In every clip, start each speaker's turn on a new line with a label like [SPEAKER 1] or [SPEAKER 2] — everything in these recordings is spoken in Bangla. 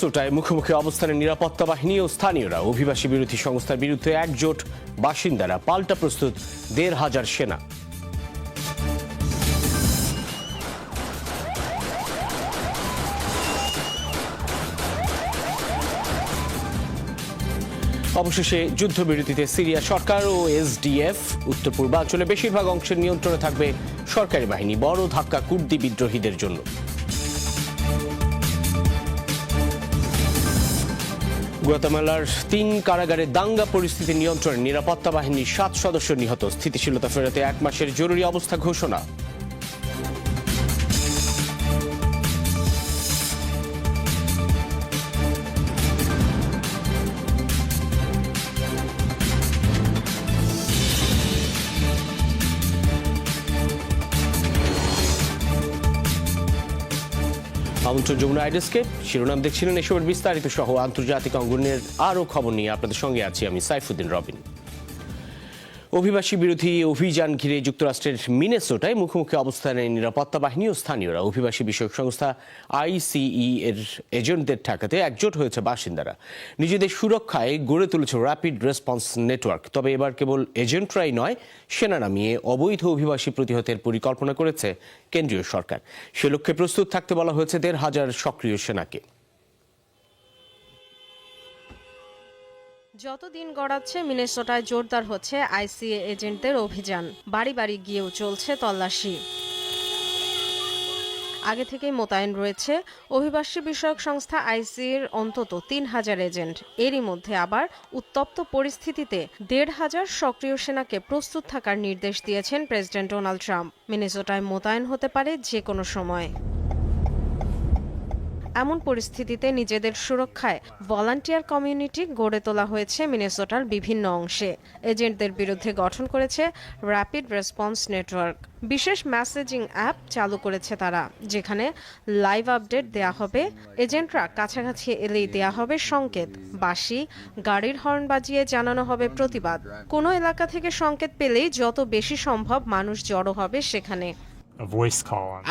[SPEAKER 1] মিনেসোটায় মুখোমুখি অবস্থানে নিরাপত্তা বাহিনী ও স্থানীয়রা। অভিবাসী বিরোধী সংস্থার বিরুদ্ধে একজোট বাসিন্দারা, পাল্টা প্রস্তুত ১,৫০০ সেনা। অবশেষে যুদ্ধবিরতিতে সিরিয়া সরকার ও এসডিএফ। উত্তর পূর্বাঞ্চলে বেশিরভাগ অংশের নিয়ন্ত্রণে থাকবে সরকারি বাহিনী। বড় ধাক্কা কুর্দি বিদ্রোহীদের জন্য। গুয়াতেমালার ৩ কারাগারে দাঙ্গা পরিস্থিতি নিয়ন্ত্রণে নিরাপত্তা বাহিনীর ৭ সদস্য নিহত। স্থিতিশীলতা ফেরাতে ১ মাসের জরুরি অবস্থা ঘোষণা। আমন্ত্রণ যমুনা আইডেস্কে। শিরোনাম দেখছিলেন, এসবের বিস্তারিত সহ আন্তর্জাতিক অঙ্গনের আরও খবর নিয়ে আপনাদের সঙ্গে আছি আমি সাইফুদ্দিন রবিন। অভিবাসী বিরোধী অভিযান ঘিরে যুক্তরাষ্ট্রের মিনেসোটায় মুখোমুখি অবস্থানে নিরাপত্তা বাহিনী ও স্থানীয়রা। অভিবাসী বিষয়ক সংস্থা আইসিই এর এজেন্টদের ঠেকাতে একজোট হয়েছে বাসিন্দারা। নিজেদের সুরক্ষায় গড়ে তুলেছে র্যাপিড রেসপন্স নেটওয়ার্ক। তবে এবার কেবল এজেন্টরাই নয়, সেনা নামিয়ে অবৈধ অভিবাসী প্রতিহতের পরিকল্পনা করেছে কেন্দ্রীয় সরকার। সে লক্ষ্যে প্রস্তুত থাকতে বলা হয়েছে ১,৫০০ সক্রিয় সেনাকে।
[SPEAKER 2] যত দিন গড়াচ্ছে মিনেসোটায় জোরদার হচ্ছে আইসিএ এজেন্টদের অভিযান। বাড়ি বাড়ি গিয়েও চলছে তল্লাশি। আগে থেকেই মোতায়েন রয়েছে অভিবাসী বিষয়ক সংস্থা আইসিএর অন্তত ৩,০০০ এজেন্ট। এরই মধ্যে আবার উত্তপ্ত পরিস্থিতিতে ১,৫০০ সক্রিয় সেনাকে প্রস্তুত থাকার নির্দেশ দিয়েছেন প্রেসিডেন্ট ডোনাল্ড ট্রাম্প। মিনেসোটায় মোতায়েন হতে পারে যে কোনো সময়। এমন পরিস্থিতিতে নিজেদের সুরক্ষায় ভলান্টিয়ার কমিউনিটি গড়ে তোলা হয়েছে মিনেসোটার বিভিন্ন অংশে। এজেন্টদের বিরুদ্ধে গঠন করেছে র্যাপিড রেসপন্স নেটওয়ার্ক। বিশেষ মেসেজিং অ্যাপ চালু করেছে তারা, যেখানে লাইভ আপডেট দেয়া হবে। এজেন্টরা কাছাকাছি এলেই দেয়া হবে সংকেত। বাঁশি, গাড়ির হর্ন বাজিয়ে জানানো হবে প্রতিবাদ। কোনো এলাকা থেকে সংকেত পেলেই যত বেশি সম্ভব মানুষ জড়ো হবে সেখানে।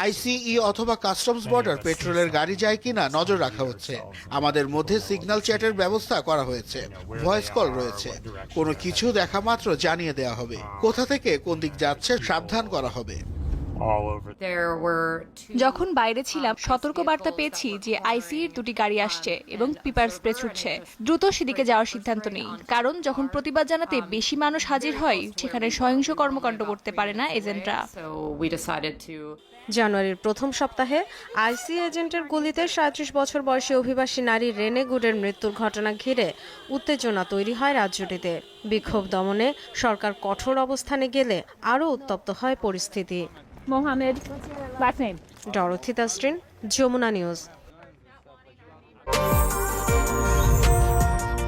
[SPEAKER 3] আইসিই অথবা কাস্টমস বর্ডার পেট্রোলের গাড়ি যায় কিনা নজর রাখা হচ্ছে। আমাদের মধ্যে সিগন্যাল চ্যাটের ব্যবস্থা করা হয়েছে, ভয়েস কল রয়েছে। কোনো কিছু দেখা মাত্র জানিয়ে দেওয়া হবে। কোথা থেকে কোন দিক যাচ্ছে সাবধান করা হবে।
[SPEAKER 4] যখন বাইরে ছিলাম সতর্কবার্তা পেয়েছি যে আইসিইর ২টি গাড়ি আসছে এবং পিপার স্প্রে ছুটছে। দ্রুত সেদিকে যাওয়ার সিদ্ধান্ত নেই, কারণ যখন প্রতিবাদ জানাতে বেশি মানুষ হাজির হয় সেখানে সহিংস কর্মকাণ্ড করতে পারে না এজেন্টরা।
[SPEAKER 2] জানুয়ারির প্রথম সপ্তাহে আইসি এজেন্টের গুলিতে ৩৭ বছর বয়সী অভিবাসী নারী রেনে গুডের মৃত্যুর ঘটনা ঘিরে উত্তেজনা তৈরি হয় রাজ্যটিতে। বিক্ষোভ দমনে সরকার কঠোর অবস্থানে গেলে আরও উত্তপ্ত হয় পরিস্থিতি।
[SPEAKER 5] Mohammad, last name.
[SPEAKER 2] Dorothy Tasrin, Jamuna news.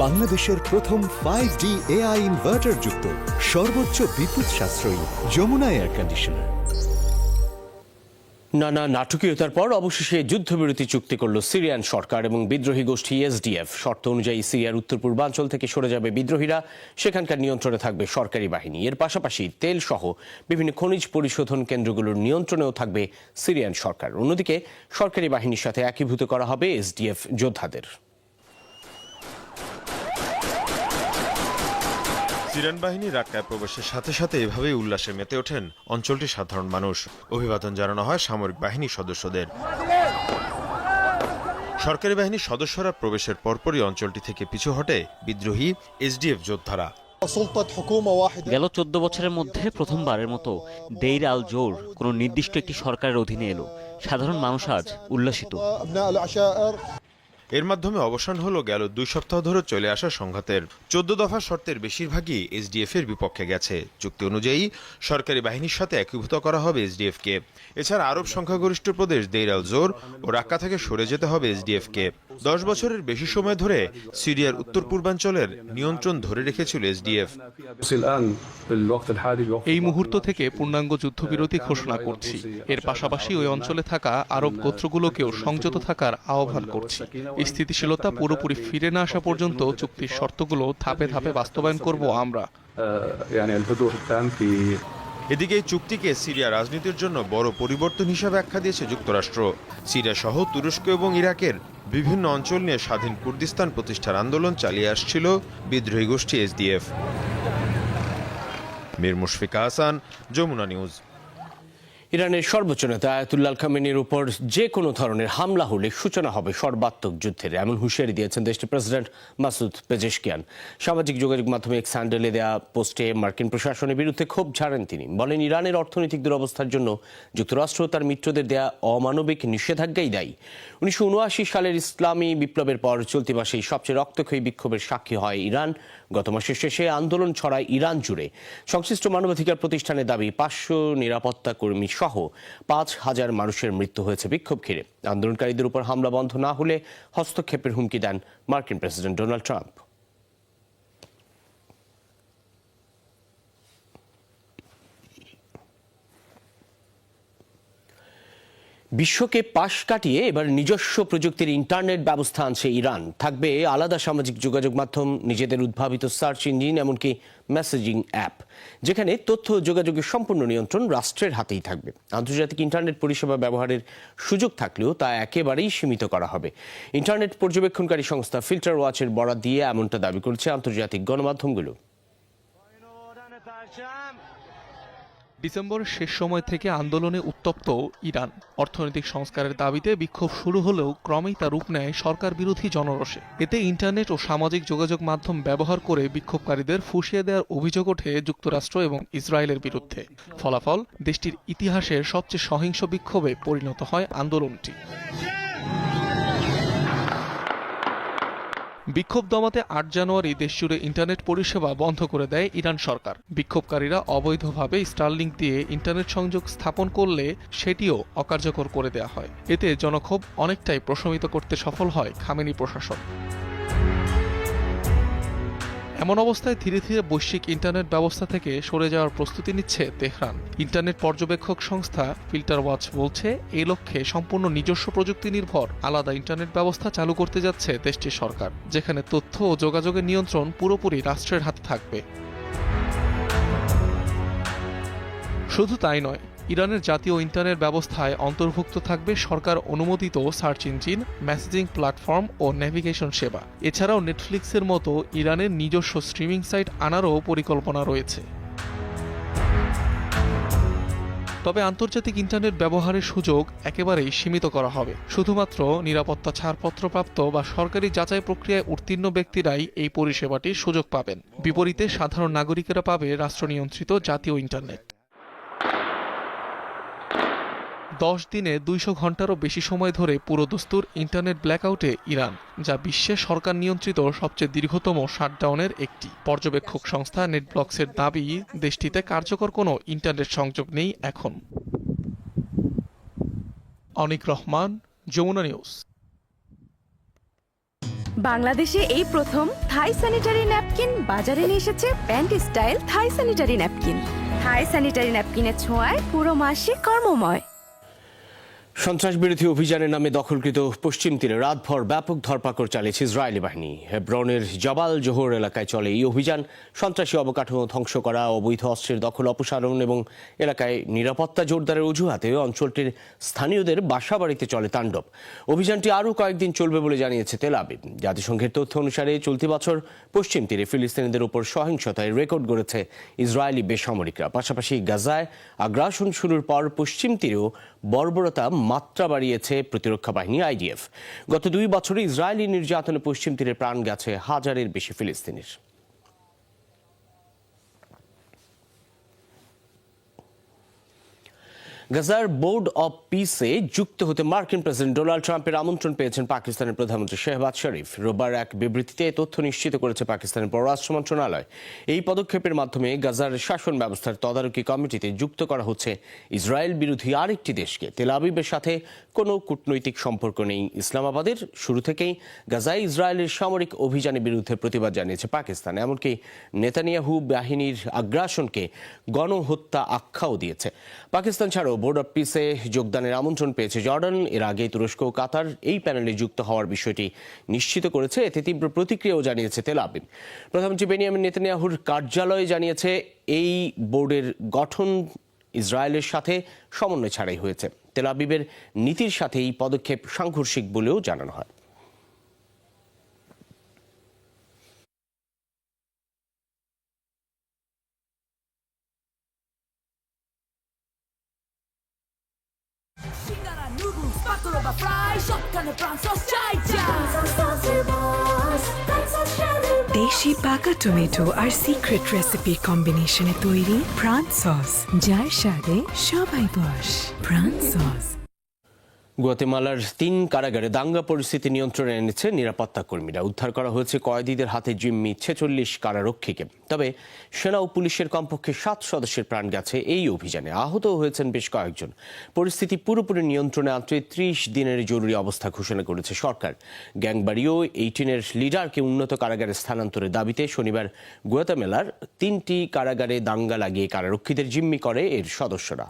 [SPEAKER 6] বাংলাদেশের প্রথম 5G AI ইনভার্টার যুক্ত সর্বোচ্চ বিদ্যুৎ সাশ্রয়ী যমুনা এয়ার কন্ডিশনার।
[SPEAKER 1] নানা নাটকীয়তার পর অবশেষে যুদ্ধবিরতি চুক্তি করল সিরিয়ান সরকার এবং বিদ্রোহী গোষ্ঠী এসডিএফ। শর্ত অনুযায়ী সিরিয়ার উত্তর পূর্বাঞ্চল থেকে সরে যাবে বিদ্রোহীরা। সেখানকার নিয়ন্ত্রণে থাকবে সরকারি বাহিনী। এর পাশাপাশি তেল সহ বিভিন্ন খনিজ পরিশোধন কেন্দ্রগুলোর নিয়ন্ত্রণেও থাকবে সিরিয়ান সরকার। অন্যদিকে সরকারি বাহিনীর সাথে একীভূত করা হবে এসডিএফ যোদ্ধাদের।
[SPEAKER 7] সিরিয়ান বাহিনী রাক্কায় প্রবেশের সাথে সাথে এভাবেই উল্লাসে মেতে ওঠেন অঞ্চলটির সাধারণ মানুষ। অভিবাদন জানানো হয় সামরিক বাহিনীর সদস্যদের। সরকারি বাহিনীর সদস্যরা প্রবেশের পরপরই অঞ্চলটি থেকে পিছু হটে বিদ্রোহী এসডিএফ যোদ্ধারা।
[SPEAKER 8] গেল ১৪ বছরের মধ্যে প্রথমবারের মতো দেইর আল জোর কোনো নির্দিষ্ট একটি সরকারের অধীনে এলো। সাধারণ মানুষ আজ উল্লাসিত।
[SPEAKER 7] এর মাধ্যমে অবসান হলো গেল ২ সপ্তাহ ধরে চলে আসা সংঘাতের। ১৪ দফা শর্তের বেশিরভাগই এসডিএফ এর বিপক্ষে গেছে। চুক্তি অনুযায়ী সরকারি বাহিনীর সাথে একীভূত করা হবে এসডিএফ কে। এছাড়া আরব সংখ্যাগরিষ্ঠ প্রদেশ দেইর আল জোর ও রাক্কা থেকে সরে যেতে হবে এসডিএফ কে। ১০ বছরের বেশি সময় ধরে সিরিয়ার উত্তর পূর্বাঞ্চলের নিয়ন্ত্রণ ধরে রেখেছিল এসডিএফ।
[SPEAKER 9] এই মুহূর্ত থেকে পূর্ণাঙ্গ যুদ্ধবিরতি ঘোষণা করছি। এর পাশাপাশি ওই অঞ্চলে থাকা আরব গোত্রগুলোকেও সংযত থাকার আহ্বান করছি। স্থিতিশীলতা পুরোপুরি ফিরে না আসা পর্যন্ত চুক্তির শর্তগুলো ধাপে ধাপে বাস্তবায়ন করব আমরা।
[SPEAKER 7] এদিকে এই চুক্তিকে সিরিয়া রাজনীতির জন্য বড় পরিবর্তন হিসাবে আখ্যা দিয়েছে যুক্তরাষ্ট্র। সিরিয়া সহ তুরস্ক এবং ইরাকের বিভিন্ন অঞ্চল নিয়ে স্বাধীন কুর্দিস্তান প্রতিষ্ঠার আন্দোলন চালিয়ে আসছিল বিদ্রোহী গোষ্ঠী এসডিএফ। মীর মুশফিকা হাসান, যমুনা নিউজ।
[SPEAKER 1] ইরানের সর্বোচ্চ নেতা আয়াতুল্লাহ খামেনির উপর যে কোনো ধরনের হামলা হলে সূচনা হবে সর্বাত্মক যুদ্ধের, এমন হুঁশিয়ারি দিয়েছেন দেশটির প্রেসিডেন্ট মাসুদ পেজেশকিয়ান। সামাজিক যোগাযোগ মাধ্যমে এক্স হ্যান্ডেলে দেয়া পোস্টে মার্কিন প্রশাসনের বিরুদ্ধে ক্ষোভ ঝাড়েন তিনি। বলেন, ইরানের অর্থনৈতিক দুরবস্থার জন্য যুক্তরাষ্ট্র তার মিত্রদের দেয়া অমানবিক নিষেধাজ্ঞাই দায়ী। 1979 সালের ইসলামী বিপ্লবের পর চলতি মাসেই সবচেয়ে রক্তক্ষয়ী বিক্ষোভের সাক্ষী হয় ইরান। গত মাসের শেষে আন্দোলন ছড়ায় ইরান জুড়ে। সংশ্লিষ্ট মানবাধিকার প্রতিষ্ঠানের দাবি 500 নিরাপত্তা কর্মী সহ 5000 মানুষের মৃত্যু হয়েছে বিক্ষোভ ঘিরে। আন্দোলনকারীদের উপর হামলা বন্ধ না হলে হস্তক্ষেপের হুমকি দেন মার্কিন প্রেসিডেন্ট ডোনাল্ড ট্রাম্প। বিশ্বকে পাশ কাটিয়ে এবার নিজস্ব প্রযুক্তির ইন্টারনেট ব্যবস্থা আনছে ইরান। থাকবে আলাদা সামাজিক যোগাযোগ মাধ্যম, নিজেদের উদ্ভাবিত সার্চ ইঞ্জিন, এমনকি মেসেজিং অ্যাপ, যেখানে তথ্য যোগাযোগের সম্পূর্ণ নিয়ন্ত্রণ রাষ্ট্রের হাতেই থাকবে। আন্তর্জাতিক ইন্টারনেট পরিষেবা ব্যবহারের সুযোগ থাকলেও তা একেবারেই সীমিত করা হবে। ইন্টারনেট পর্যবেক্ষণকারী সংস্থা ফিল্টার ওয়াচের বরাত দিয়ে এমনটা দাবি করছে আন্তর্জাতিক গণমাধ্যমগুলো।
[SPEAKER 9] ডিসেম্বরের শেষ সময় থেকে আন্দোলনে উত্তপ্ত ইরান। অর্থনৈতিক সংস্কারের দাবিতে বিক্ষোভ শুরু হলেও ক্রমেই তা রূপ নেয় সরকার বিরোধী জনরোষে। এতে ইন্টারনেট ও সামাজিক যোগাযোগ মাধ্যম ব্যবহার করে বিক্ষোভকারীদের ফুঁসিয়ে দেওয়ার অভিযোগ ওঠে যুক্তরাষ্ট্র এবং ইসরায়েলের বিরুদ্ধে। ফলাফল, দেশটির ইতিহাসের সবচেয়ে সহিংস বিক্ষোভে পরিণত হয় আন্দোলনটি। বিক্ষোভ দমাতে 8 জানুয়ারি দেশজুড়ে ইন্টারনেট পরিষেবা বন্ধ করে দেয় ইরান সরকার। বিক্ষোভকারীরা অবৈধভাবে স্টারলিংক দিয়ে ইন্টারনেট সংযোগ স্থাপন করলে সেটিও অকার্যকর করে দেওয়া হয়। এতে জনক্ষোভ অনেকটাই প্রশমিত করতে সফল হয় খামেনি প্রশাসন। এমন অবস্থায় ধীরে ধীরে বৈশ্বিক ইন্টারনেট ব্যবস্থা থেকে সরে যাওয়ার প্রস্তুতি নিচ্ছে তেহরান। ইন্টারনেট পর্যবেক্ষক সংস্থা ফিল্টার ওয়াচ বলছে, এই লক্ষ্যে সম্পূর্ণ নিজস্ব প্রযুক্তি নির্ভর আলাদা ইন্টারনেট ব্যবস্থা চালু করতে যাচ্ছে দেশটির সরকার, যেখানে তথ্য ও যোগাযোগের নিয়ন্ত্রণ পুরোপুরি রাষ্ট্রের হাতে থাকবে। শুধু তাই নয়, ইরানের জাতীয় ইন্টারনেট ব্যবস্থায় অন্তর্ভুক্ত থাকবে সরকার অনুমোদিত সার্চ ইঞ্জিন, মেসেজিং প্ল্যাটফর্ম ও নেভিগেশন সেবা। এছাড়াও নেটফ্লিক্সের মতো ইরানের নিজস্ব স্ট্রিমিং সাইট আনারও পরিকল্পনা রয়েছে। তবে আন্তর্জাতিক ইন্টারনেট ব্যবহারের সুযোগ একেবারেই সীমিত করা হবে। শুধুমাত্র নিরাপত্তা ছাড়পত্রপ্রাপ্ত বা সরকারি যাচাই প্রক্রিয়ায় উত্তীর্ণ ব্যক্তিরাই এই পরিষেবাটির সুযোগ পাবেন। বিপরীতে সাধারণ নাগরিকেরা পাবে রাষ্ট্রনিয়ন্ত্রিত জাতীয় ইন্টারনেট। 10 দিনে 200 ঘন্টারও বেশি সময় ধরে পুরোদস্তুর ইন্টারনেট ব্ল্যাকআউটে ইরান, যা বিশ্বে সরকার নিয়ন্ত্রিত সবচেয়ে দীর্ঘতম শাটডাউনের একটি। পর্যবেক্ষক সংস্থা নেটব্লকসের দাবি, দেশটিতে কার্যকর কোনো ইন্টারনেট সংযোগ নেই এখন। অনিক রহমান, যমুনা নিউজ।
[SPEAKER 10] বাংলাদেশে এই প্রথম থাই স্যানিটারি ন্যাপকিন বাজারে নিয়ে এসেছে প্যান্ট স্টাইল থাই স্যানিটারি ন্যাপকিন। থাই স্যানিটারি ন্যাপকিনের ছোঁয়ায় পুরো মাসে কর্মময়।
[SPEAKER 1] সন্ত্রাস বিরোধী অভিযানের নামে দখলকৃত পশ্চিম তীরে রাতভর ব্যাপক ধরপাকড় চালিয়েছে ইসরায়েলি বাহিনী। হেব্রনের জাবাল জোহর এলাকায় চলে এই অভিযান। সন্ত্রাসী অবকাঠামো ধ্বংস করা, অবৈধ অস্ত্রের দখল অপসারণ এবং এলাকায় নিরাপত্তা জোরদারের অজুহাতে অঞ্চলটির স্থানীয়দের বাসাবাড়িতে চলে তাণ্ডব। অভিযানটি আরও কয়েকদিন চলবে বলে জানিয়েছে তেল আবিব। জাতিসংঘের তথ্য অনুসারে চলতি বছর পশ্চিম তীরে ফিলিস্তিনিদের উপর সহিংসতায় রেকর্ড গড়েছে ইসরায়েলি বেসামরিকরা। পাশাপাশি গাজায় আগ্রাসন শুরুর পর পশ্চিম তীরেও বর্বরতা মাত্রা বাড়িয়েছে প্রতিরক্ষা বাহিনী আইডিএফ। গত 2 বছরে ইসরায়েলি নির্যাতনে পশ্চিম তীরে প্রাণ গেছে 1000-এর বেশি ফিলিস্তিনির। গাজার বোর্ড অব পিসে যুক্ত হতে মার্কিন প্রেসিডেন্ট ডোনাল্ড ট্রাম্পের আমন্ত্রণ পেয়েছেন পাকিস্তানের প্রধানমন্ত্রী শেহবাজ শরীফ। রোববার এক বিবৃতিতে তথ্য নিশ্চিত করেছে পাকিস্তানের পররাষ্ট্র মন্ত্রণালয়। এই পদক্ষেপের মাধ্যমে গাজার শাসন ব্যবস্থার তদারকি কমিটিতে যুক্ত করা হচ্ছে ইসরায়েল বিরোধী আরেকটি দেশকে। তেল আবিবের সাথে কোনো কূটনৈতিক সম্পর্ক নেই ইসলামাবাদের। শুরু থেকেই গাজায় ইসরায়েলের সামরিক অভিযানের বিরুদ্ধে প্রতিবাদ জানিয়েছে পাকিস্তান। এমনকি নেতানিয়াহু বাহিনীর আগ্রাসনকে গণহত্যা আখ্যাও দিয়েছে। পাকিস্তান ছাড়াও বোর্ড অব পিসে যোগদানের আমন্ত্রণ পেয়েছে জর্ডান। এর আগে তুরস্ক ও কাতার এই প্যানেলে যুক্ত হওয়ার বিষয়টি নিশ্চিত করেছে। এতে তীব্র প্রতিক্রিয়াও জানিয়েছে তেল আবিব। প্রধানমন্ত্রী বেনিয়ামিন নেতানিয়াহুর কার্যালয় জানিয়েছে, এই বোর্ডের গঠন ইসরায়েলের সাথে সমন্বয় ছাড়াই হয়েছে। তেল আবিবের নীতির সাথে এই পদক্ষেপ সাংঘর্ষিক বলেও জানানো হয়।
[SPEAKER 10] দেশি পাকা টমেটো আর সিক্রেট রেসিপির কম্বিনেশনে তৈরি প্রাণ সস, যার স্বাদে সবাই বশ। প্রাণ সস।
[SPEAKER 1] গুয়াতেমালার 3 কারাগারে দাঙ্গা পরিস্থিতি নিয়ন্ত্রণে এনেছে নিরাপত্তা কর্মীরা। উদ্ধার করা হয়েছে কয়েদিদের হাতে জিম্মি 46 কারারক্ষীকে। তবে সেনা ও পুলিশের কমপক্ষে 7 সদস্যের প্রাণ গেছে এই অভিযানে। আহত হয়েছেন বেশ কয়েকজন। পরিস্থিতি পুরোপুরি নিয়ন্ত্রণে আনতে 30 দিনের জরুরি অবস্থা ঘোষণা করেছে সরকার। গ্যাংবাড়িও 18-এর লিডারকে উন্নত কারাগারে স্থানান্তরের দাবিতে শনিবার গুয়াতেমালার 3টি কারাগারে দাঙ্গা লাগিয়ে কারারক্ষীদের জিম্মি করে এর সদস্যরা।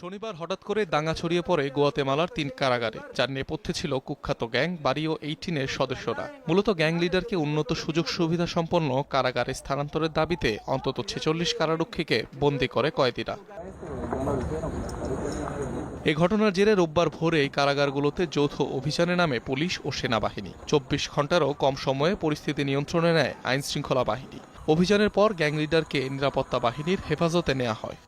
[SPEAKER 9] শনিবার হঠাৎ করে দাঙ্গা ছড়িয়ে পড়ে গুয়াতেমালার 3 কারাগারে, যার নেপথ্যে ছিল কুখ্যাত গ্যাং বাড়িও 18-এর সদস্যরা। মূলত গ্যাং লিডারকে উন্নত সুযোগ সুবিধা সম্পন্ন কারাগারে স্থানান্তরের দাবিতে অন্তত 46 কারারক্ষীকে বন্দী করে কয়েদিরা। এ ঘটনার জেরে রোববার ভোরে এই কারাগারগুলোতে যৌথ অভিযানে নামে পুলিশ ও সেনাবাহিনী। 24 ঘন্টারও কম সময়ে পরিস্থিতি নিয়ন্ত্রণে নেয় আইন শৃঙ্খলা বাহিনী। অভিযানের পর গ্যাং লিডারকে নিরাপত্তা বাহিনীর হেফাজতে নেওয়া হয়।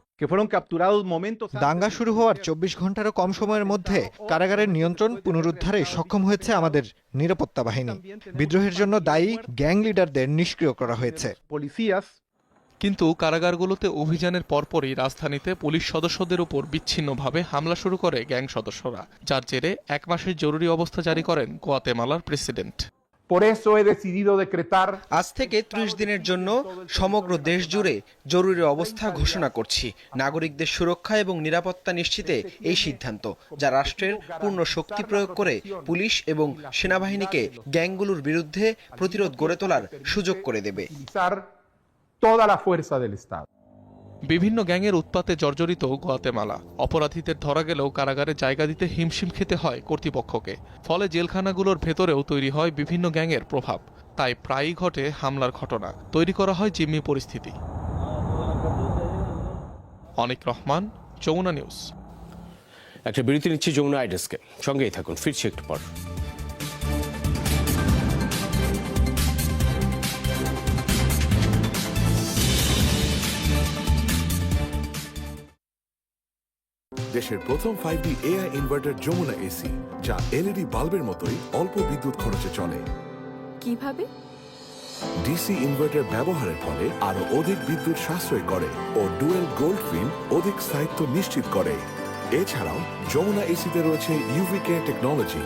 [SPEAKER 11] দাঙ্গা শুরু হওয়ার 24 ঘন্টারও কম সময়ের মধ্যে কারাগারের নিয়ন্ত্রণ পুনরুদ্ধারে সক্ষম হয়েছে আমাদের নিরাপত্তা বাহিনী। বিদ্রোহের জন্য দায়ী গ্যাং লিডারদের নিষ্ক্রিয় করা হয়েছে।
[SPEAKER 9] কিন্তু কারাগারগুলোতে অভিযানের পরপরই রাজধানীতে পুলিশ সদস্যদের উপর বিচ্ছিন্নভাবে হামলা শুরু করে গ্যাং সদস্যরা, যার জেরে 1 মাসের জরুরি অবস্থা জারি করেন গুয়াতেমালার প্রেসিডেন্ট।
[SPEAKER 12] আজ থেকে 30 দিনের জন্য সমগ্র দেশ জুড়ে জরুরি অবস্থা ঘোষণা করছি। নাগরিকদের সুরক্ষা এবং নিরাপত্তা নিশ্চিতে এই সিদ্ধান্ত, যা রাষ্ট্রের পূর্ণ শক্তি প্রয়োগ করে পুলিশ এবং সেনাবাহিনীকে গ্যাংগুলোর বিরুদ্ধে প্রতিরোধ গড়ে তোলার সুযোগ করে দেবে।
[SPEAKER 9] বিভিন্ন গ্যাংয়ের উৎপাতে জর্জরিত গুয়াতেমালা। অপরাধীদের ধরা গেলেও কারাগারে জায়গা দিতে হিমশিম খেতে হয় কর্তৃপক্ষকে। ফলে জেলখানাগুলোর ভেতরেও তৈরি হয় বিভিন্ন গ্যাংয়ের প্রভাব। তাই প্রায়ই ঘটে হামলার ঘটনা, তৈরি করা হয় জিম্মি পরিস্থিতি। অনিক রহমান, যমুনা নিউজ।
[SPEAKER 1] একটা বিরতি নিচ্ছি যমুনা আইডেস্কে, সঙ্গেই থাকুন, ফিরছি একটু পর।
[SPEAKER 13] দেশের প্রথম 5D AI inverter Jamuna AC, যা এলইডি বাল্বের মতোই অল্প বিদ্যুৎ খরচে চলে।
[SPEAKER 10] কিভাবে?
[SPEAKER 13] ডিসি ইনভার্টার ব্যবহারের ফলে আরো অধিক বিদ্যুৎ সাশ্রয় করে ও ডুয়েল গোল্ড ফিন অধিক স্থায়িত্ব নিশ্চিত করে। এছাড়াও যমুনা এসিতে রয়েছে ইউভি কেয়ার টেকনোলজি।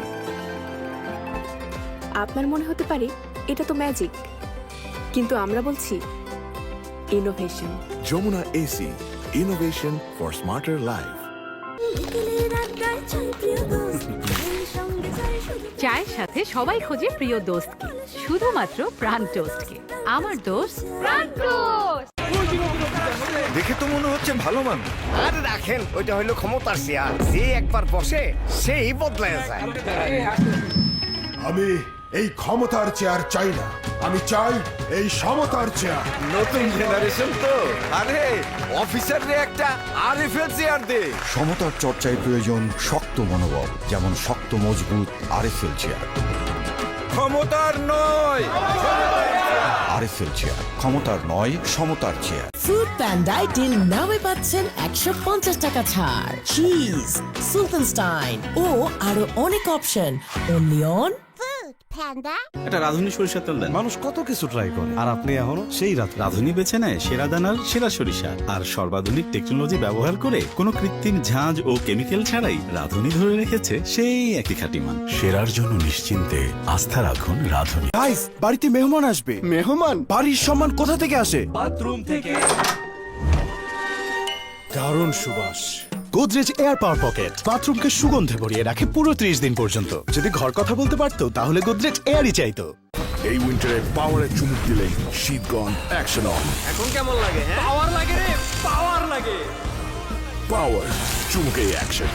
[SPEAKER 10] আপনার মনে হতে পারে এটা তো ম্যাজিক, কিন্তু আমরা বলছি innovation.
[SPEAKER 13] Jamuna AC, innovation for smarter life.
[SPEAKER 10] চায়ের সাথে সবাই খোঁজে প্রিয় দোস্তকে, শুধুমাত্র প্রাণ টোস্টকে। আমার দোস্ত প্রাণ টোস্ট।
[SPEAKER 11] দেখে তো মনে হচ্ছে ভালো মানুষ।
[SPEAKER 14] আর রাখেন, ওইটা হইলো ক্ষমতার চেয়ার, যে একবার বসে সেই বদলায় যায়।
[SPEAKER 15] আমি এই ক্ষমতার চেয়ার চাই না, আমি চাই এই সমতার চেয়ার।
[SPEAKER 14] নতুন জেনারেশন তো, আরে অফিসাররে একটা আরএফএল চেয়ার দে।
[SPEAKER 6] সমতার চর্চায় প্রয়োজন শক্ত মনোবল, যেমন শক্ত মজবুত আরএফএল চেয়ার।
[SPEAKER 14] ক্ষমতার নয়,
[SPEAKER 6] আরএফএল চেয়ার, ক্ষমতার নয়, সমতার চেয়ার।
[SPEAKER 16] ফুড প্যান্ডায় ডিল নামে পাচ্ছেন 150 টাকা ছাড়, চিজ, সুলতানস্টাইন ও আরো অনেক অপশন। অনলি অন
[SPEAKER 17] এটা রাধুনী সরিষার তেল দেন। মানুষ কত কিছু ট্রাই করে, আর আপনি এখনো সেই রাধুনী বেছে নেয় সেরা দানার সেরা সরিষা আর সর্বাধুনিক টেকনোলজি ব্যবহার করে কোনো কৃত্রিম ঝাঁজ ও কেমিক্যাল ছাড়াই রাধুনী ধরে রেখেছে সেই একই খাঁটি মান।
[SPEAKER 6] সেরার জন্য নিশ্চিন্তে আস্থা রাখুন রাধুনী।
[SPEAKER 11] গাইস, বাড়িতে মেহমান আসবে। মেহমান? বাড়ির সম্মান কোথা থেকে আসে?
[SPEAKER 14] বাথরুম থেকে।
[SPEAKER 11] দারুণ সুবাস। গোদরেজ এয়ার পাওয়ার পকেট বাথরুমকে সুগন্ধে ভরিয়ে রাখে পুরো 30 দিন পর্যন্ত। যদি ঘর কথা বলতে পারতো তাহলে গোদরেজ এয়ারই চাইতো।
[SPEAKER 15] এই উইন্টারে পাওয়ারে চুমুক দিলে শীতগণ অ্যাকশন অন।
[SPEAKER 14] এখন কেমন লাগে? পাওয়ার লাগে রে, পাওয়ার লাগে।
[SPEAKER 15] পাওয়ার চুমুকে অ্যাকশন।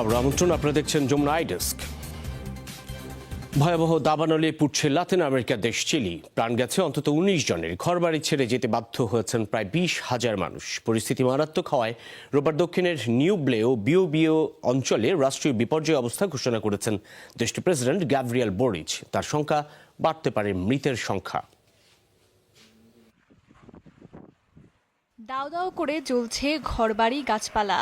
[SPEAKER 1] আমরা আমন্ত্রণ, আপনারা দেখছেন যমুনা আইডেস্ক। ভয়াবহ দাবানলে পুড়ছে লাতিন আমেরিকার দেশ চিলি। প্রাণ গেছে অন্তত 19 জনের। ঘরবাড়ি ছেড়ে যেতে বাধ্য হয়েছেন প্রায় 20,000 মানুষ। পরিস্থিতি মারাত্মক হওয়ায় রোববার দক্ষিণের নিউব্লে ও বিওবিও অঞ্চলে রাষ্ট্রীয় বিপর্যয় অবস্থা ঘোষণা করেছেন দেশটির প্রেসিডেন্ট গ্যাব্রিয়েল বোরিচ। তার সংখ্যা বাড়তে পারে মৃতের সংখ্যা।
[SPEAKER 4] দাও দাও করে জ্বলছে ঘরবাড়ি, গাছপালা,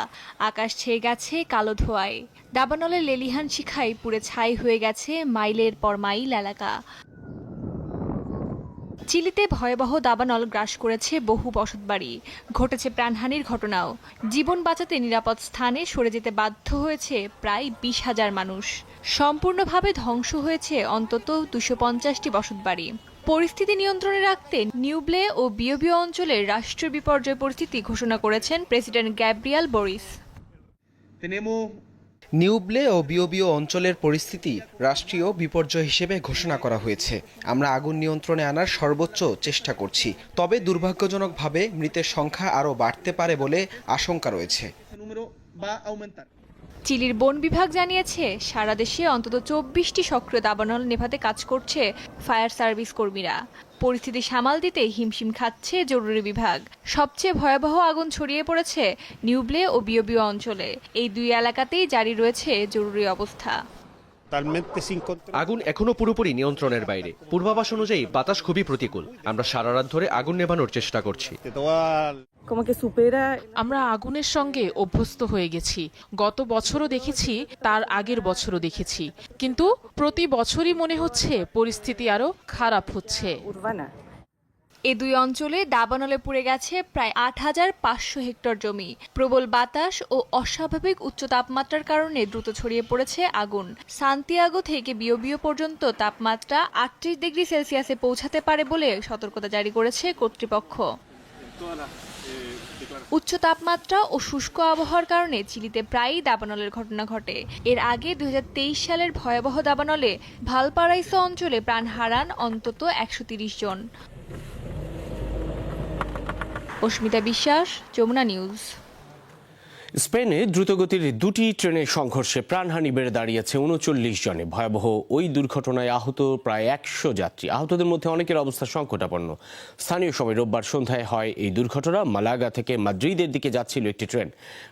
[SPEAKER 4] আকাশ ছেয়ে গেছে কালো ধোঁয়ায়। দাবানলের লেলিহান শিখায় পুড়ে ছাই হয়ে গেছে মাইলের পর মাইল এলাকা। চিলিতে ভয়াবহ দাবানল গ্রাস করেছে বহু বসতবাড়ি, ঘটেছে প্রাণহানির ঘটনাও। জীবন বাঁচাতে নিরাপদ স্থানে সরে যেতে বাধ্য হয়েছে প্রায় 20,000 মানুষ। সম্পূর্ণভাবে ধ্বংস হয়েছে অন্তত 250টি বসতবাড়ি। পরিস্থিতি নিয়ন্ত্রণে রাখতে নিউব্লে ও বিওবিও অঞ্চলের রাষ্ট্রীয় বিপর্যয় পরিস্থিতি ঘোষণা করেছেন প্রেসিডেন্ট গ্যাব্রিয়েল বোরিস।
[SPEAKER 12] নিউব্লে ও বিওবিও অঞ্চলের পরিস্থিতি রাষ্ট্রীয় বিপর্যয় হিসেবে ঘোষণা করা হয়েছে। আমরা আগুন নিয়ন্ত্রণে আনার সর্বোচ্চ চেষ্টা করছি, তবে দুর্ভাগ্যজনকভাবে মৃতের সংখ্যা আরও বাড়তে পারে বলে আশঙ্কা রয়েছে।
[SPEAKER 4] চিলির বন বিভাগ জানিয়েছে সারা দেশে অন্তত 24টি সক্রিয় দাবানল নেভাতে কাজ করছে ফায়ার সার্ভিস কর্মীরা। পরিস্থিতি সামাল দিতে হিমশিম খাচ্ছে জরুরি বিভাগ। সবচেয়ে ভয়াবহ আগুন ছড়িয়ে পড়েছে নিউব্লে ও বিওবিও অঞ্চলে। এই দুই এলাকাতেই জারি রয়েছে জরুরি অবস্থা।
[SPEAKER 18] আগুন এখনো পুরোপুরি নিয়ন্ত্রণের বাইরে। পূর্বাভাস অনুযায়ী বাতাস খুবই প্রতিকূল। আমরা সারা রাত ধরে আগুন নেভানোর চেষ্টা করছি।
[SPEAKER 19] আমরা আগুনের সঙ্গে অভ্যস্ত হয়ে গেছি। গত বছরও দেখেছি, তার আগের বছরও দেখেছি, কিন্তু প্রতি বছরই মনে হচ্ছে পরিস্থিতি আরো খারাপ হচ্ছে।
[SPEAKER 4] এ দুই অঞ্চলে দাবানলে পুড়ে গেছে প্রায় 8,500 হেক্টর জমি। প্রবল বাতাস ও অস্বাভাবিক উচ্চ তাপমাত্রার কারণে দ্রুত ছড়িয়ে পড়েছে আগুন। সান্তিয়াগো থেকে বিওবিও পর্যন্ত তাপমাত্রা 38 ডিগ্রি সেলসিয়াসে পৌঁছাতে পারে বলে সতর্কতা জারি করেছে কর্তৃপক্ষ। উচ্চ তাপমাত্রা ও শুষ্ক আবহাওয়ার কারণে চিলিতে প্রায়ই দাবানলের ঘটনা ঘটে। এর আগে 2023 সালের ভয়াবহ দাবানলে ভালপারাইসো অঞ্চলে প্রাণ হারান অন্তত 130 জন। অস্মিতা বিশ্বাস, যমুনা নিউজ।
[SPEAKER 1] স্পেনে দ্রুতগতির দুটি ট্রেনের সংঘর্ষে প্রাণহানি বেড়ে দাঁড়িয়েছে 39 জনে। ভয়াবহ ওই দুর্ঘটনায় আহত প্রায় 100 যাত্রী। আহতদের মধ্যে অনেকের অবস্থা সংকটাপন্ন। স্থানীয় সময় রোববার সন্ধ্যায় হয় এই দুর্ঘটনা। মালাগা থেকে মাদ্রিদের দিকে যাচ্ছিল একটি ট্রেন।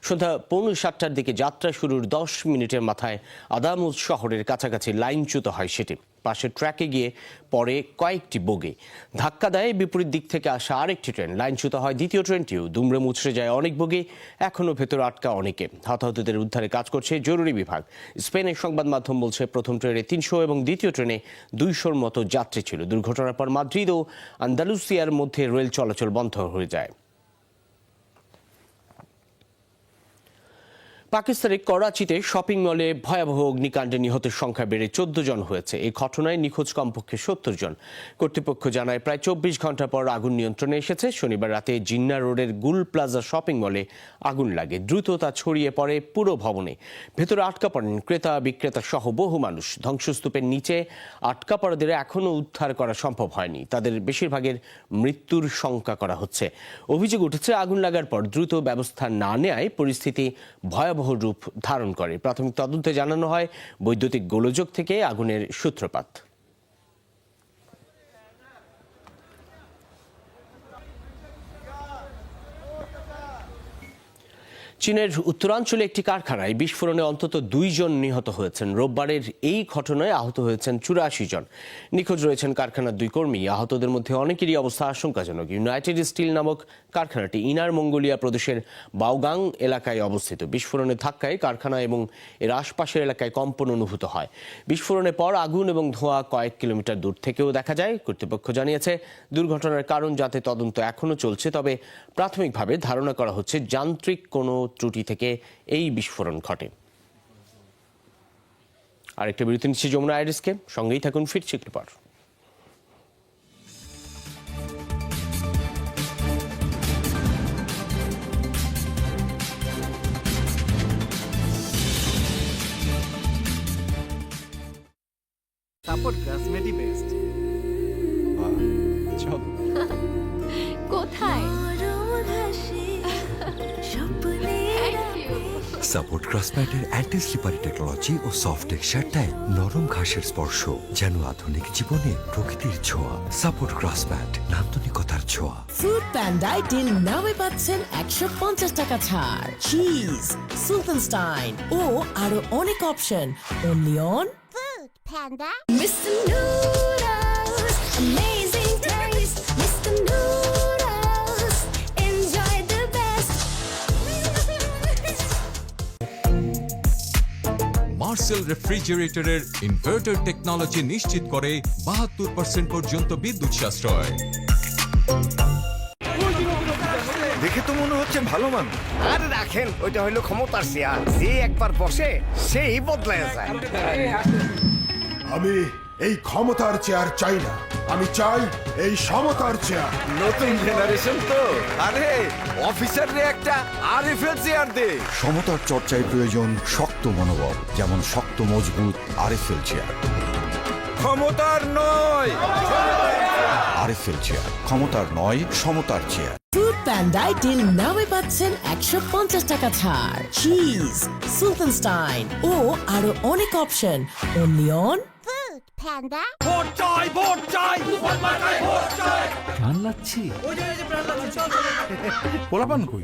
[SPEAKER 1] সন্ধ্যা 6:45টার দিকে যাত্রা শুরুর 10 মিনিটের মাথায় আদামুজ শহরের কাছাকাছি লাইনচ্যুত হয় সেটি। পাশের ট্র্যাকে গিয়ে পরে কয়েকটি বগি। ধাক্কা দেয় বিপরীত দিক থেকে আসা আরেকটি ট্রেন। লাইনচ্যুত হয় দ্বিতীয় ট্রেনটিও। দুমড়ে মুচড়ে যায় অনেক বগি। এখনও ভেতরে আটকা অনেকে। হতাহতদের উদ্ধারে কাজ করছে জরুরি বিভাগ। স্পেনের সংবাদ মাধ্যম বলছে প্রথম ট্রেনে 300 এবং দ্বিতীয় ট্রেনে 200-র মতো যাত্রী ছিল। দুর্ঘটনার পর মাদ্রিদ ও আন্দালুসিয়ার মধ্যে রেল চলাচল বন্ধ হয়ে যায়। পাকিস্তানের করাচিতে শপিং মলে ভয়াবহ অগ্নিকাণ্ডে নিহতের সংখ্যা বেড়ে 14 জন হয়েছে। এই ঘটনায় নিখোঁজ কমপক্ষে 70 জন। কর্তৃপক্ষ জানায় প্রায় 24 ঘন্টা পর আগুন নিয়ন্ত্রণে এসেছে। শনিবার রাতে জিন্না রোডের গুল প্লাজা শপিং মলে আগুন লাগে। দ্রুত তা ছড়িয়ে পড়ে পুরো ভবনে। ভেতরে আটকা পড়েন ক্রেতা বিক্রেতা সহ বহু মানুষ। ধ্বংসস্তূপের নিচে আটকা পড়াদের এখনও উদ্ধার করা সম্ভব হয়নি। তাদের বেশিরভাগের মৃত্যুর শঙ্কা করা হচ্ছে। অভিযোগ উঠেছে আগুন লাগার পর দ্রুত ব্যবস্থা না নেওয়ায় পরিস্থিতি ভয়াবহ রূপ ধারণ করে। প্রাথমিক তদন্তে জানানো হয় বৈদ্যুতিক গোলযোগ থেকে আগুনের সূত্রপাত। চীনের উত্তরাঞ্চলে একটি কারখানায় বিস্ফোরণে অন্তত 2 জন নিহত হয়েছেন। রোববারের এই ঘটনায় আহত হয়েছেন 84 জন। নিখোঁজ রয়েছেন কারখানার 2 কর্মী। আহতদের মধ্যে অনেকেরই অবস্থা আশঙ্কাজনক। ইউনাইটেড স্টিল নামক কারখানাটি ইনার মঙ্গোলিয়া প্রদেশের বাওগাং এলাকায় অবস্থিত। বিস্ফোরণের ধাক্কায় কারখানা এবং এর আশপাশের এলাকায় কম্পন অনুভূত হয়। বিস্ফোরণের পর আগুন এবং ধোঁয়া কয়েক কিলোমিটার দূর থেকেও দেখা যায়। কর্তৃপক্ষ জানিয়েছে দুর্ঘটনার কারণ যাতে তদন্ত এখনও চলছে, তবে প্রাথমিকভাবে ধারণা করা হচ্ছে যান্ত্রিক কোনো ত্রুটি থেকে এই বিস্ফোরণ ঘটে। আরেকটা বিরতি নিচ্ছে যমুনা আইরিসকে। সঙ্গেই থাকুন, ফিরছি একটু পর।
[SPEAKER 20] সাপোর্ট গ্রাসমেডি বেস্ট। চল।
[SPEAKER 4] কোথায়?
[SPEAKER 6] সাপোর্ট ক্রসম্যাটের অ্যান্টি স্লিপারি টেকনোলজি ও সফট টেক্সচারটায় নরম ঘাসের স্পর্শ, যেন আধুনিক জীবনে প্রকৃতির ছোঁয়া। সাপোর্ট ক্রসম্যাট, নান্দনিকতার ছোঁয়া।
[SPEAKER 16] ফুড প্যান্ডায় ডিল নামে পাচ্ছেন 150 টাকা ছাড়, চিজ, সুলতানস্টাইন ও আরো অনেক option only on Foodpanda. Mister Noodles, amazing taste, Mister Noodles, enjoy the best.
[SPEAKER 20] Marcel রেফ্রিজারেটরের ইনভার্টার টেকনোলজি নিশ্চিত করে 72% পর্যন্ত বিদ্যুৎ সাশ্রয়।
[SPEAKER 14] দেখে তো মনে হচ্ছে ভালো মানুষ। আর রাখেন, ওইটা হইলো ক্ষমতার চেয়ার, যে একবার বসে সেই বদলায় যায়।
[SPEAKER 15] আমি এই ক্ষমতার চেয়ার চাই না, আমি চাই এই সমতার চেয়ার।
[SPEAKER 14] নতুন জেনারেশন তো, আরে অফিসাররে একটা আরএফএল চেয়ার দে।
[SPEAKER 6] সমতার চর্চায় প্রয়োজন শক্ত মনোবল, যেমন শক্ত মজবুত আরএফএল চেয়ার।
[SPEAKER 14] ক্ষমতার নয়,
[SPEAKER 6] আরএফএল চেয়ার, ক্ষমতার নয়, সমতার চেয়ার।
[SPEAKER 16] ফুড প্যান্ডায় ডিল নামে পাচ্ছেন 150 টাকা ছাড়, চিজ, সুলতানস্টাইন ও আরো অনেক option only on food panda.
[SPEAKER 14] Vote চাই, ভোট চাই, ভোট মার্কায় ভোট চাই।
[SPEAKER 17] প্রাণ লাচ্ছি, পোলাপান কই?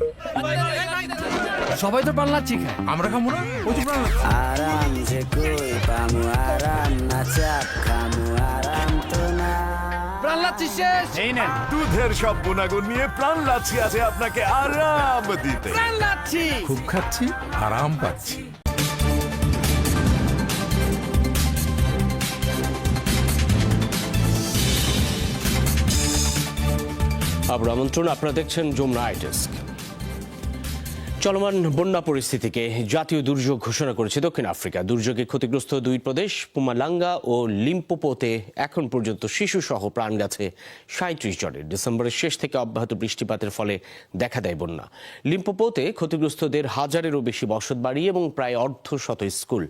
[SPEAKER 17] সবাই তো প্রাণ লাচ্ছি খায়, আমরা খাবো না? ওই তো প্রাণ লাচ্ছি।
[SPEAKER 21] আরাম যে কই পামু আরাম না চাপ খামু আরাম তো না।
[SPEAKER 14] প্রাণ লাচ্ছি শেষ। এই নেন দুধের সব গুণাগুণ নিয়ে প্রাণ লাচ্ছি আছে আপনাকে আরাম দিতে। প্রাণ লাচ্ছি
[SPEAKER 17] খুব খাচ্ছি, আরাম পাচ্ছি।
[SPEAKER 1] আবার আমন্ত্রণ, আপনারা দেখছেন যমুনা আই ডেস্ক। চলমান বন্যা পরিস্থিতিকে জাতীয় দুর্যোগ ঘোষণা করেছে দক্ষিণ আফ্রিকা। দুর্যোগে ক্ষতিগ্রস্ত দুই প্রদেশ পুমালাঙ্গা ও লিম্পোপোতে এখন পর্যন্ত শিশুসহ প্রাণ গেছে 37 জনের। ডিসেম্বরের শেষ থেকে অব্যাহত বৃষ্টিপাতের ফলে দেখা দেয় বন্যা। লিম্পোপোতে ক্ষতিগ্রস্তদের 1000-এরও বেশি বসতবাড়ি এবং প্রায় অর্ধশত স্কুল।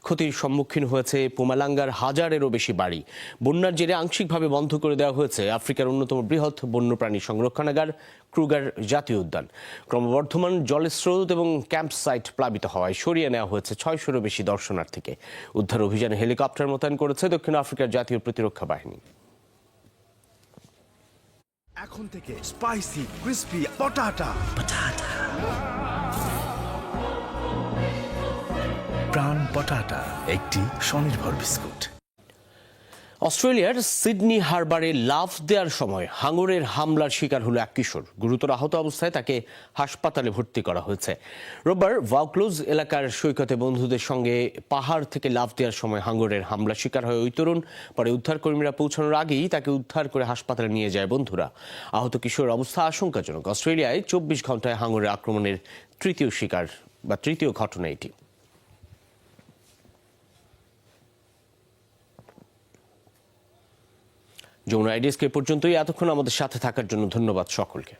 [SPEAKER 1] ক্ষতির সম্মুখীন হয়েছে পুমালাঙ্গার 1000-এরও বেশি বাড়ি। বন্যার জেরে আংশিকভাবে বন্ধ করে দেওয়া হয়েছে আফ্রিকার অন্যতম বৃহৎ বন্যপ্রাণী সংরক্ষণাগার ক্রুগার জাতীয় উদ্যান। ক্রমবর্ধমান জলস্রোত এবং ক্যাম্প সাইট প্লাবিত হওয়ায় সরিয়ে নেওয়া হয়েছে 600-এরও বেশি দর্শনার্থীকে। উদ্ধার অভিযানে হেলিকপ্টার মোতায়েন করেছে দক্ষিণ আফ্রিকার জাতীয় প্রতিরক্ষা বাহিনী।
[SPEAKER 14] এখন থেকে স্পাইসি ক্রিসপি পটাটা প্রাণ পটাটা, একটি স্বনির্ভর বিস্কুট।
[SPEAKER 1] অস্ট্রেলিয়ার সিডনি হারবারে লাফ দেওয়ার সময় হাঙরের হামলার শিকার হলো এক কিশোর। গুরুতর আহত অবস্থায় তাকে হাসপাতালে ভর্তি করা হয়েছে। রোববার ভাউক্লুজ এলাকার সৈকতে বন্ধুদের সঙ্গে পাহাড় থেকে লাফ দেওয়ার সময় হাঙরের হামলার শিকার হয় ওই তরুণ। পরে উদ্ধারকর্মীরা পৌঁছানোর আগেই তাকে উদ্ধার করে হাসপাতালে নিয়ে যায় বন্ধুরা। আহত কিশোরের অবস্থা আশঙ্কাজনক। অস্ট্রেলিয়ায় 24 ঘন্টায় হাঙরের আক্রমণের তৃতীয় ঘটনা এটি। যমুনা আই ডেস্ক এ পর্যন্তই। এতক্ষণ আমাদের সাথে থাকার জন্য ধন্যবাদ সকলকে।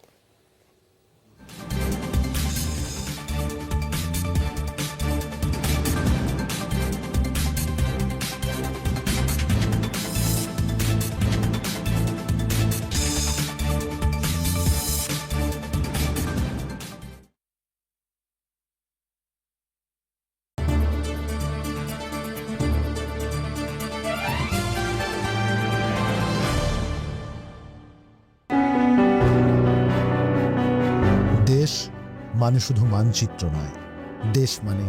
[SPEAKER 22] দেশ মানে শুধু মানচিত্র নয়, দেশ মানে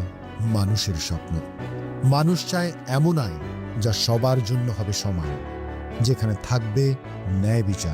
[SPEAKER 22] মানুষের স্বপ্ন। মানুষ চায় এমন আইন যা সবার জন্য হবে সমান, যেখানে থাকবে ন্যায় বিচার।